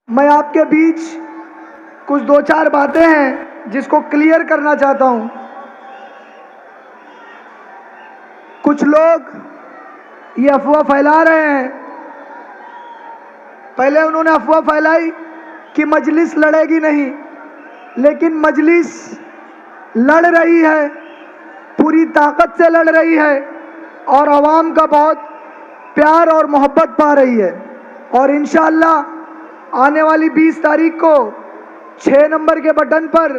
मैं आपके बीच कुछ दो चार बातें हैं जिसको क्लियर करना चाहता हूं। कुछ लोग ये अफवाह फैला रहे हैं। पहले उन्होंने अफवाह फैलाई कि मजलिस लड़ेगी नहीं, लेकिन मजलिस लड़ रही है, पूरी ताकत से लड़ रही है और आवाम का बहुत प्यार और मोहब्बत पा रही है। और इंशाअल्लाह आने वाली 20 तारीख को 6 नंबर के बटन पर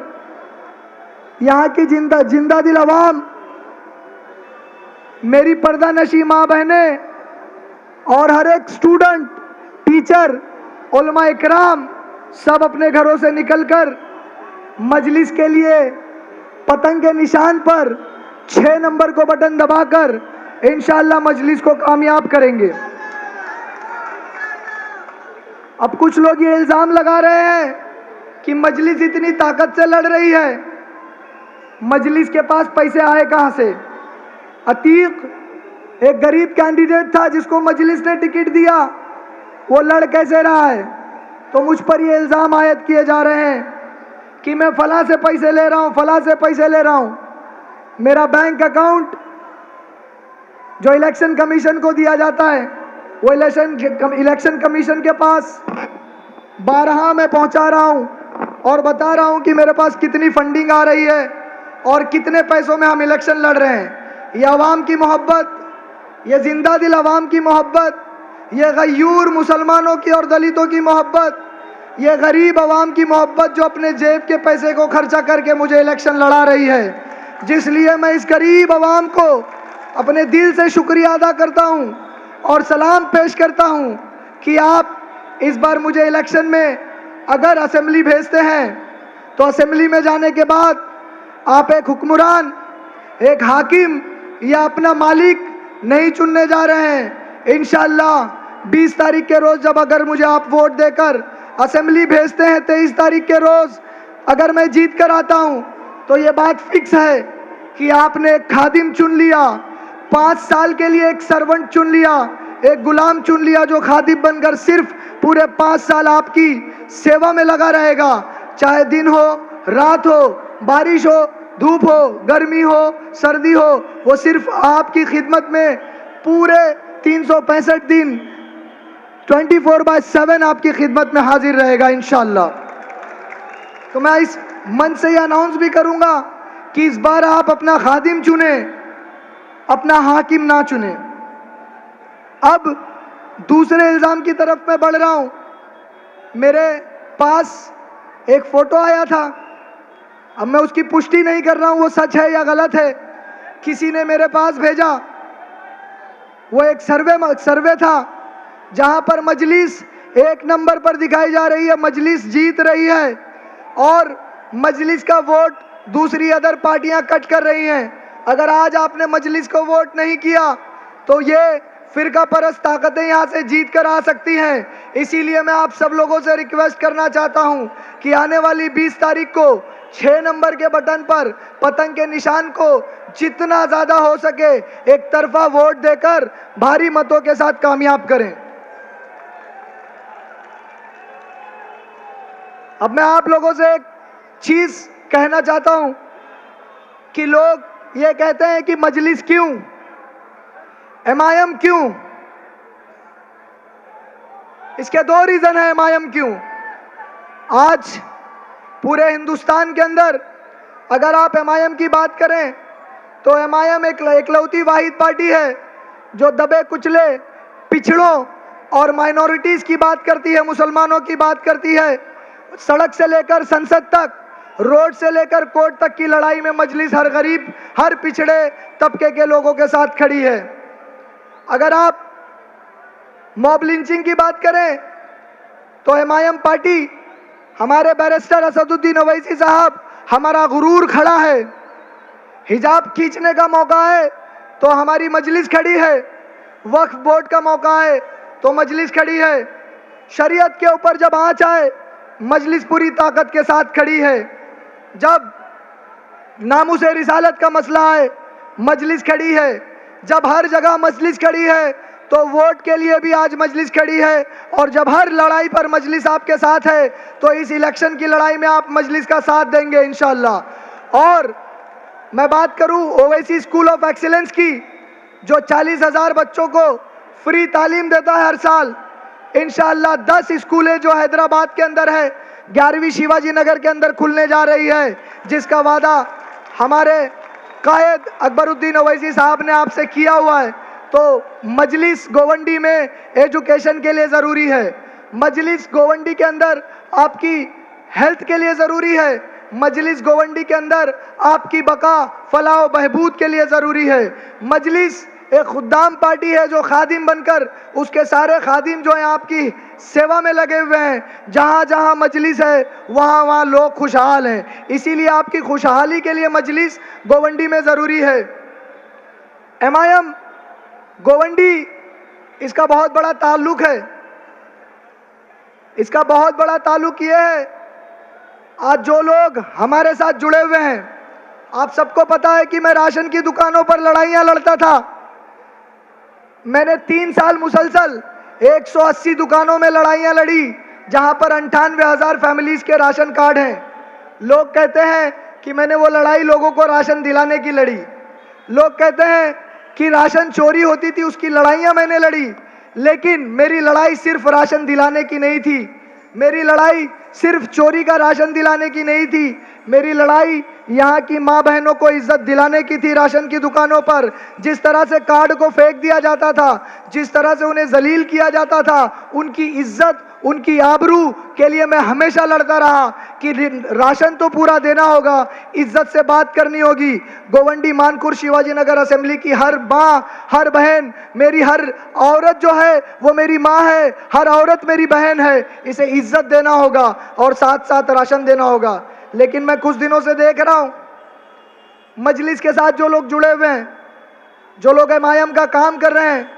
यहाँ की जिंदा दिल आवाम, मेरी पर्दा नशी माँ बहनें और हर एक स्टूडेंट, टीचर, उलमा इकराम सब अपने घरों से निकलकर मजलिस के लिए पतंग के निशान पर 6 नंबर को बटन दबाकर इंशाअल्लाह मजलिस को कामयाब करेंगे। अब कुछ लोग ये इल्ज़ाम लगा रहे हैं कि मजलिस इतनी ताकत से लड़ रही है, मजलिस के पास पैसे आए कहां से? अतीक एक गरीब कैंडिडेट था जिसको मजलिस ने टिकट दिया, वो लड़ कैसे रहा है? तो मुझ पर ये इल्ज़ाम आयद किए जा रहे हैं कि मैं फलां से पैसे ले रहा हूं, फलां से पैसे ले रहा हूं। मेरा बैंक अकाउंट जो इलेक्शन कमीशन को दिया जाता है, वो इलेक्शन कमीशन के पास 12 में पहुंचा रहा हूं और बता रहा हूं कि मेरे पास कितनी फंडिंग आ रही है और कितने पैसों में हम इलेक्शन लड़ रहे हैं। ये आवाम की मोहब्बत, ये जिंदा दिल आवाम की मोहब्बत, ये गयूर मुसलमानों की और दलितों की मोहब्बत, ये गरीब आवाम की मोहब्बत जो अपने जेब के पैसे को खर्चा करके मुझे इलेक्शन लड़ा रही है, जिसलिए मैं इस गरीब आवाम को अपने दिल से शुक्रिया अदा करता हूं और सलाम पेश करता हूं कि आप इस बार मुझे इलेक्शन में अगर असेंबली भेजते हैं तो असेंबली में जाने के बाद आप एक हुक्मरान, एक हाकिम या अपना मालिक नहीं चुनने जा रहे हैं। इंशाअल्लाह 20 तारीख के रोज़ जब अगर मुझे आप वोट देकर असेंबली भेजते हैं, 23 तारीख के रोज़ अगर मैं जीत कर आता हूं तो ये बात फिक्स है कि आपने एक खादिम चुन लिया, 5 साल के लिए एक सर्वेंट चुन लिया, एक गुलाम चुन लिया जो खादिम बनकर सिर्फ पूरे 5 साल आपकी सेवा में लगा रहेगा। चाहे दिन हो, रात हो, बारिश हो, धूप हो, गर्मी हो, सर्दी हो, वो सिर्फ आपकी खिदमत में पूरे 365 दिन 24/7 आपकी खिदमत में हाजिर रहेगा इंशाअल्लाह। तो मैं इस मंच से ये अनाउंस भी करूंगा कि इस बार आप अपना खादिम चुने, अपना हाकिम ना चुने। अब दूसरे इल्ज़ाम की तरफ मैं बढ़ रहा हूं। मेरे पास एक फोटो आया था, अब मैं उसकी पुष्टि नहीं कर रहा हूं वो सच है या गलत है, किसी ने मेरे पास भेजा। वो एक सर्वे था जहां पर मजलिस 1 नंबर पर दिखाई जा रही है, मजलिस जीत रही है और मजलिस का वोट दूसरी अदर पार्टियां कट कर रही हैं। अगर आज आपने मजलिस को वोट नहीं किया तो ये फिरका परस्त ताकतें यहाँ से जीत कर आ सकती हैं। इसीलिए मैं आप सब लोगों से रिक्वेस्ट करना चाहता हूँ कि आने वाली 20 तारीख को 6 नंबर के बटन पर पतंग के निशान को जितना ज़्यादा हो सके एक तरफा वोट देकर भारी मतों के साथ कामयाब करें। अब मैं आप लोगों से एक चीज़ कहना चाहता हूँ कि लोग ये कहते हैं कि मजलिस क्यों, एमआईएम क्यों? इसके 2 रीजन है एमआईएम क्यों। आज पूरे हिंदुस्तान के अंदर अगर आप एमआईएम की बात करें तो एमआईएम एक इकलौती वाहिद पार्टी है जो दबे कुचले पिछड़ों और माइनॉरिटीज की बात करती है, मुसलमानों की बात करती है। सड़क से लेकर संसद तक, रोड से लेकर कोर्ट तक की लड़ाई में मजलिस हर गरीब, हर पिछड़े तबके के लोगों के साथ खड़ी है। अगर आप मॉब लिंचिंग की बात करें तो एमआईएम पार्टी, हमारे बैरिस्टर असदुद्दीन ओवैसी साहब, हमारा गुरूर खड़ा है। हिजाब खींचने का मौका है तो हमारी मजलिस खड़ी है, वक्फ बोर्ड का मौका है तो मजलिस खड़ी है, शरीयत के ऊपर जब आंच आए मजलिस पूरी ताकत के साथ खड़ी है, जब नामुस रिसालत का मसला है मजलिस खड़ी है, जब हर जगह मजलिस खड़ी है तो वोट के लिए भी आज मजलिस खड़ी है। और जब हर लड़ाई पर मजलिस आपके साथ है तो इस इलेक्शन की लड़ाई में आप मजलिस का साथ देंगे इंशाअल्लाह। और मैं बात करूं ओवैसी स्कूल ऑफ एक्सीलेंस की, जो 40,000 बच्चों को फ्री तालीम देता है हर साल, इंशाअल्लाह 10 स्कूलें जो हैदराबाद के अंदर है, 11वीं शिवाजी नगर के अंदर खुलने जा रही है, जिसका वादा हमारे कायद अकबरुद्दीन ओवैसी साहब ने आपसे किया हुआ है। तो मजलिस गोवंडी में एजुकेशन के लिए ज़रूरी है, मजलिस गोवंडी के अंदर आपकी हेल्थ के लिए ज़रूरी है, मजलिस गोवंडी के अंदर आपकी बका फलाह व बहबूद के लिए ज़रूरी है। मजलिस एक खुद्दाम पार्टी है जो खादिम बनकर, उसके सारे खादिम जो हैं आपकी सेवा में लगे हुए हैं। जहाँ जहाँ मजलिस है वहाँ वहाँ लोग खुशहाल हैं, इसीलिए आपकी खुशहाली के लिए मजलिस गोवंडी में ज़रूरी है। MIM गोवंडी, इसका बहुत बड़ा ताल्लुक है, इसका बहुत बड़ा ताल्लुक ये है, आज जो लोग हमारे साथ जुड़े हुए हैं, आप सबको पता है कि मैं राशन की दुकानों पर लड़ाइयाँ लड़ता था। मैंने 3 साल मुसलसल 180 दुकानों में लड़ाइयाँ लड़ी, जहाँ पर 98,000 फैमिलीज के राशन कार्ड हैं। लोग कहते हैं कि मैंने वो लड़ाई लोगों को राशन दिलाने की लड़ी, लोग कहते हैं कि राशन चोरी होती थी उसकी लड़ाइयाँ मैंने लड़ी, लेकिन मेरी लड़ाई सिर्फ राशन दिलाने की नहीं थी, मेरी लड़ाई सिर्फ चोरी का राशन दिलाने की नहीं थी, मेरी लड़ाई यहाँ की माँ बहनों को इज्जत दिलाने की थी। राशन की दुकानों पर जिस तरह से कार्ड को फेंक दिया जाता था, जिस तरह से उन्हें जलील किया जाता था, उनकी इज्जत, उनकी आबरू के लिए मैं हमेशा लड़ता रहा कि राशन तो पूरा देना होगा, इज्जत से बात करनी होगी। गोवंडी मानकुर शिवाजी नगर असेंबली की हर माँ, हर बहन, मेरी हर औरत जो है वो मेरी माँ है, हर औरत मेरी बहन है, इसे इज्जत देना होगा और साथ साथ राशन देना होगा। लेकिन मैं कुछ दिनों से देख रहा हूं, मजलिस के साथ जो लोग जुड़े हुए हैं, जो लोग MIM का काम कर रहे हैं,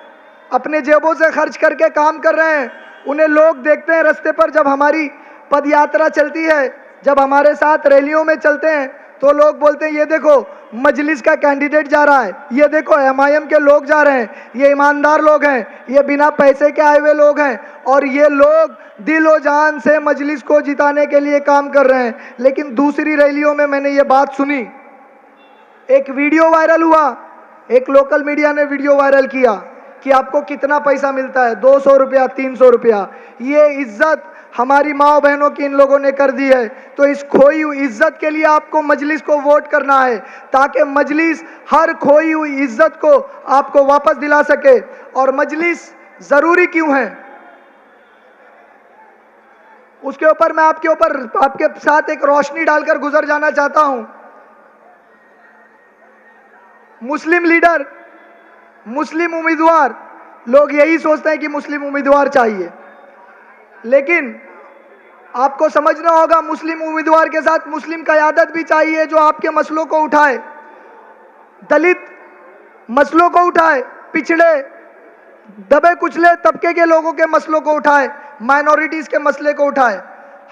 अपने जेबों से खर्च करके काम कर रहे हैं, उन्हें लोग देखते हैं रास्ते पर, जब हमारी पद यात्रा चलती है, जब हमारे साथ रैलियों में चलते हैं, तो लोग बोलते हैं ये देखो मजलिस का कैंडिडेट जा रहा है, ये देखो MIM के लोग जा रहे हैं, ये ईमानदार लोग हैं, ये बिना पैसे के आए हुए लोग हैं और ये लोग दिल और जान से मजलिस को जिताने के लिए काम कर रहे हैं। लेकिन दूसरी रैलियों में मैंने ये बात सुनी, एक वीडियो वायरल हुआ, एक लोकल मीडिया ने वीडियो वायरल किया कि आपको कितना पैसा मिलता है, 200 रुपया, 300 रुपया। ये इज्जत हमारी माँ बहनों की इन लोगों ने कर दी है। तो इस खोई हुई इज्जत के लिए आपको मजलिस को वोट करना है, ताकि मजलिस हर खोई हुई इज्जत को आपको वापस दिला सके। और मजलिस जरूरी क्यों है, उसके ऊपर मैं आपके साथ एक रोशनी डालकर गुजर जाना चाहता हूं। मुस्लिम लीडर, मुस्लिम उम्मीदवार, लोग यही सोचते हैं कि मुस्लिम उम्मीदवार चाहिए, लेकिन आपको समझना होगा मुस्लिम उम्मीदवार के साथ मुस्लिम क़यादत भी चाहिए, जो आपके मसलों को उठाए, दलित मसलों को उठाए, पिछड़े दबे कुचले तबके के लोगों के मसलों को उठाए, माइनॉरिटीज़ के मसले को उठाए।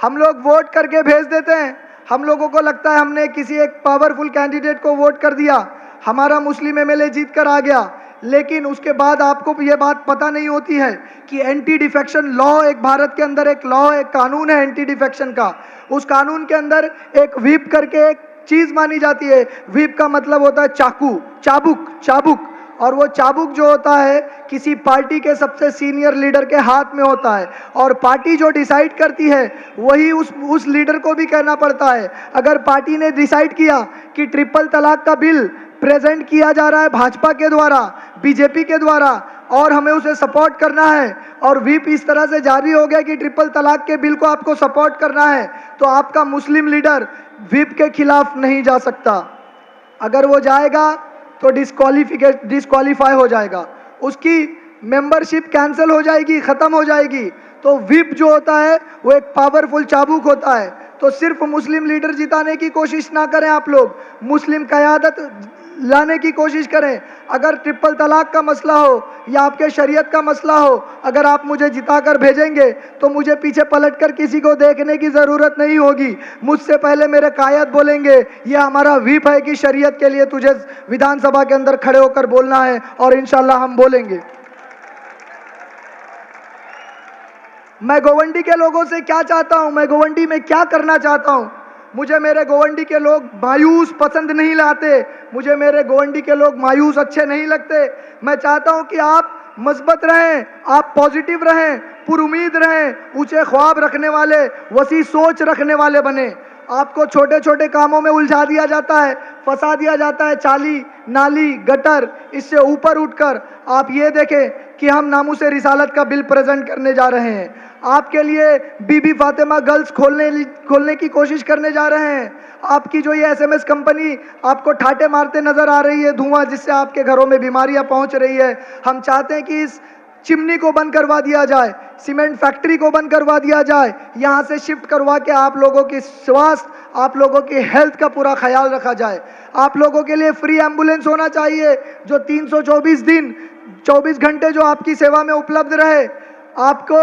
हम लोग वोट करके भेज देते हैं, हम लोगों को लगता है हमने किसी एक पावरफुल कैंडिडेट को वोट कर दिया, हमारा मुस्लिम MLA जीत कर आ गया, लेकिन उसके बाद आपको ये बात पता नहीं होती है कि एंटी डिफेक्शन लॉ एक भारत के अंदर एक लॉ, एक कानून है एंटी डिफेक्शन का। उस कानून के अंदर एक व्हिप करके एक चीज़ मानी जाती है। व्हिप का मतलब होता है चाकू, चाबुक, और वो चाबुक जो होता है किसी पार्टी के सबसे सीनियर लीडर के हाथ में होता है, और पार्टी जो डिसाइड करती है वही उस लीडर को भी कहना पड़ता है। अगर पार्टी ने डिसाइड किया कि ट्रिपल तलाक का बिल प्रेजेंट किया जा रहा है भाजपा के द्वारा, बीजेपी के द्वारा, और हमें उसे सपोर्ट करना है, और व्हिप इस तरह से जारी हो गया कि ट्रिपल तलाक के बिल को आपको सपोर्ट करना है, तो आपका मुस्लिम लीडर व्हिप के खिलाफ नहीं जा सकता। अगर वो जाएगा तो डिस्क्वालीफाई हो जाएगा, उसकी मेंबरशिप कैंसिल हो जाएगी, ख़त्म हो जाएगी। तो व्हिप जो होता है वो एक पावरफुल चाबुक होता है। तो सिर्फ मुस्लिम लीडर जिताने की कोशिश ना करें आप लोग, मुस्लिम क़यादत लाने की कोशिश करें। अगर ट्रिपल तलाक का मसला हो या आपके शरीयत का मसला हो, अगर आप मुझे जिता कर भेजेंगे तो मुझे पीछे पलट कर किसी को देखने की ज़रूरत नहीं होगी। मुझसे पहले मेरे कायद बोलेंगे ये हमारा व्हिप है कि शरीयत के लिए तुझे विधानसभा के अंदर खड़े होकर बोलना है, और इंशाल्लाह हम बोलेंगे। मैं गोवंडी के लोगों से क्या चाहता हूं, मैं गोवंडी में क्या करना चाहता हूं। मुझे मेरे गोवंडी के लोग मायूस पसंद नहीं लाते, मुझे मेरे गोवंडी के लोग मायूस अच्छे नहीं लगते। मैं चाहता हूं कि आप मजबूत रहें, आप पॉजिटिव रहें, पुरुमीद रहें, ऊंचे ख्वाब रखने वाले, वसी सोच रखने वाले बने। आपको छोटे छोटे कामों में उलझा दिया जाता है, फंसा दिया जाता है, चाली नाली गटर, इससे ऊपर उठकर आप ये देखें कि हम नामूसे रिसालत का बिल प्रेजेंट करने जा रहे हैं। आपके लिए बीबी फातिमा गर्ल्स खोलने की कोशिश करने जा रहे हैं। आपकी जो ये एसएमएस कंपनी आपको ठाटे मारते नजर आ रही है, धुआं जिससे आपके घरों में बीमारियां पहुंच रही है, हम चाहते हैं कि इस चिमनी को बंद करवा दिया जाए, सीमेंट फैक्ट्री को बंद करवा दिया जाए, यहाँ से शिफ्ट करवा के आप लोगों की स्वास्थ्य, आप लोगों की हेल्थ का पूरा ख्याल रखा जाए। आप लोगों के लिए फ्री एम्बुलेंस होना चाहिए जो 324 दिन 24 घंटे जो आपकी सेवा में उपलब्ध रहे। आपको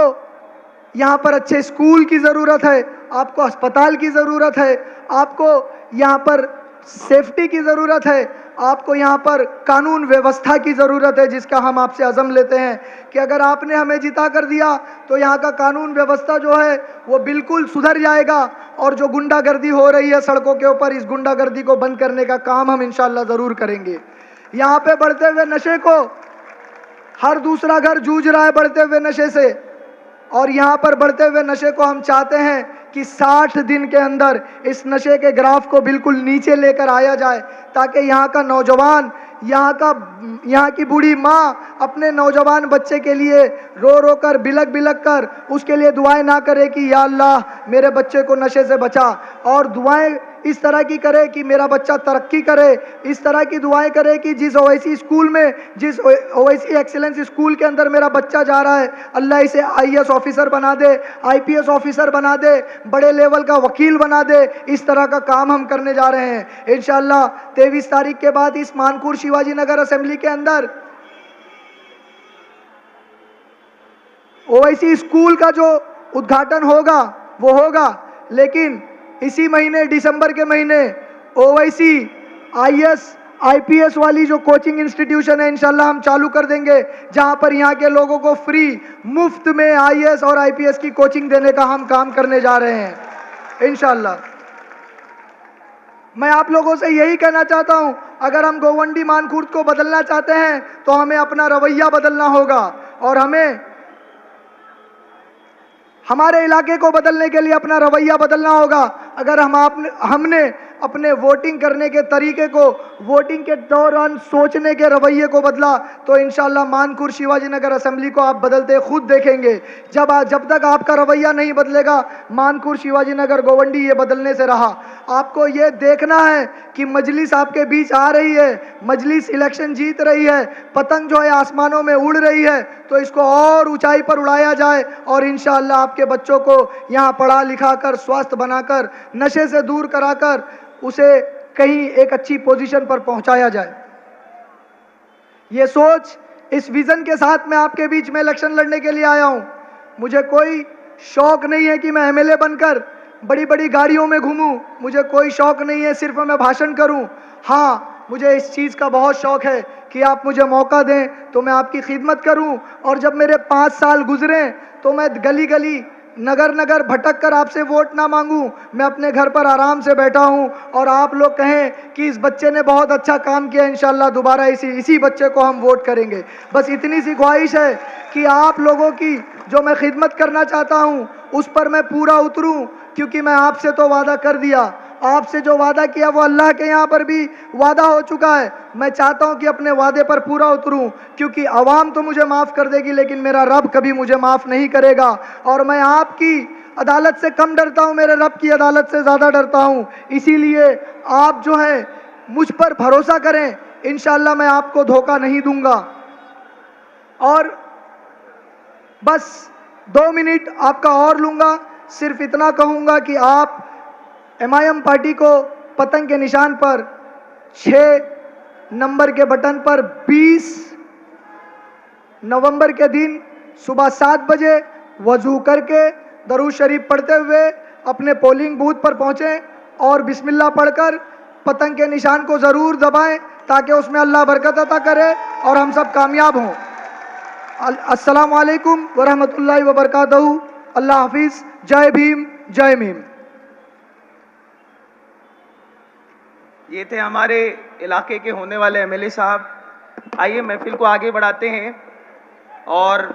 यहाँ पर अच्छे स्कूल की ज़रूरत है, आपको अस्पताल की ज़रूरत है, आपको यहाँ पर सेफ्टी की ज़रूरत है, आपको यहाँ पर कानून व्यवस्था की ज़रूरत है, जिसका हम आपसे अज़म लेते हैं कि अगर आपने हमें जिता कर दिया तो यहाँ का कानून व्यवस्था जो है वो बिल्कुल सुधर जाएगा। और जो गुंडागर्दी हो रही है सड़कों के ऊपर, इस गुंडागर्दी को बंद करने का काम हम इंशाल्लाह ज़रूर करेंगे। यहाँ पे बढ़ते हुए नशे को, हर दूसरा घर जूझ रहा है बढ़ते हुए नशे से, और यहाँ पर बढ़ते हुए नशे को हम चाहते हैं कि 60 दिन के अंदर इस नशे के ग्राफ को बिल्कुल नीचे लेकर आया जाए, ताकि यहाँ का नौजवान, यहाँ की बूढ़ी माँ अपने नौजवान बच्चे के लिए रो रो कर, बिलक बिलक कर उसके लिए दुआएं ना करे कि या अल्लाह मेरे बच्चे को नशे से बचा, और दुआएं इस तरह की करे कि मेरा बच्चा तरक्की करे, इस तरह की दुआएं करे कि जिस ओवैसी स्कूल में, जिस ओवैसी एक्सीलेंस स्कूल के अंदर मेरा बच्चा जा रहा है, अल्लाह इसे आईएएस ऑफिसर बना दे, आईपीएस ऑफिसर बना दे, बड़े लेवल का वकील बना दे। इस तरह का काम हम करने जा रहे हैं इंशाअल्लाह। 23 तारीख के बाद इस मानकुर शिवाजी नगर असेंबली के अंदर ओवैसी स्कूल का जो उद्घाटन होगा वो होगा, लेकिन इसी महीने दिसंबर के महीने ओवैसी आईएएस आईपीएस वाली जो कोचिंग इंस्टीट्यूशन है इंशाल्लाह हम चालू कर देंगे, जहां पर यहां के लोगों को फ्री मुफ्त में आईएएस और आईपीएस की कोचिंग देने का हम काम करने जा रहे हैं इंशाल्लाह। मैं आप लोगों से यही कहना चाहता हूं, अगर हम गोवंडी मानखुर्द को बदलना चाहते हैं तो हमें अपना रवैया बदलना होगा, और हमें हमारे इलाके को बदलने के लिए अपना रवैया बदलना होगा। अगर हमने अपने वोटिंग करने के तरीके को, वोटिंग के दौरान सोचने के रवैये को बदला, तो इंशाल्लाह मानकुर शिवाजी नगर असेंबली को आप बदलते खुद देखेंगे। जब तक आपका रवैया नहीं बदलेगा, मानकुर शिवाजी नगर गोवंडी ये बदलने से रहा। आपको ये देखना है कि मजलिस आपके बीच आ रही है, मजलिस इलेक्शन जीत रही है, पतंग जो है आसमानों में उड़ रही है, तो इसको और ऊंचाई पर उड़ाया जाए, और इंशाअल्लाह आपके बच्चों को यहाँ पढ़ा लिखा कर, स्वस्थ बनाकर, नशे से दूर कराकर उसे कहीं एक अच्छी पोजीशन पर पहुंचाया जाए। ये सोच, इस विजन के साथ मैं आपके बीच में इलेक्शन लड़ने के लिए आया हूं। मुझे कोई शौक नहीं है कि मैं एमएलए बनकर बड़ी बड़ी गाड़ियों में घूमूं, मुझे कोई शौक नहीं है सिर्फ मैं भाषण करूं। हाँ, मुझे इस चीज़ का बहुत शौक है कि आप मुझे मौका दें तो मैं आपकी खिदमत करूं, और जब मेरे 5 साल गुजरे तो मैं गली गली, नगर नगर भटक कर आपसे वोट ना मांगूं, मैं अपने घर पर आराम से बैठा हूं, और आप लोग कहें कि इस बच्चे ने बहुत अच्छा काम किया, इंशाल्लाह दोबारा इसी बच्चे को हम वोट करेंगे। बस इतनी सी ख्वाहिश है कि आप लोगों की जो मैं खिदमत करना चाहता हूं उस पर मैं पूरा उतरूं, क्योंकि मैं आपसे तो वादा कर दिया, आपसे जो वादा किया वो अल्लाह के यहाँ पर भी वादा हो चुका है। मैं चाहता हूँ कि अपने वादे पर पूरा उतरूँ, क्योंकि आवाम तो मुझे माफ़ कर देगी लेकिन मेरा रब कभी मुझे माफ़ नहीं करेगा। और मैं आपकी अदालत से कम डरता हूँ, मेरे रब की अदालत से ज़्यादा डरता हूँ। इसीलिए आप जो है मुझ पर भरोसा करें, इंशाअल्लाह मैं आपको धोखा नहीं दूंगा। और बस 2 मिनट आपका और लूँगा, सिर्फ इतना कहूँगा कि आप एमआईएम पार्टी को पतंग के निशान पर 6 नंबर के बटन पर 20 नवंबर के दिन सुबह 7 बजे वजू करके दरूद शरीफ पढ़ते हुए अपने पोलिंग बूथ पर पहुँचें, और बिस्मिल्लाह पढ़कर पतंग के निशान को ज़रूर दबाएं, ताकि उसमें अल्लाह बरकत अता करे और हम सब कामयाब हों। अस्सलामु अलैकुम व रहमतुल्लाहि व बरकातहू। अल्लाह हाफिज। जय भीम, जय मीम। ये थे हमारे इलाके के होने वाले एमएलए साहब। आइए महफिल को आगे बढ़ाते हैं और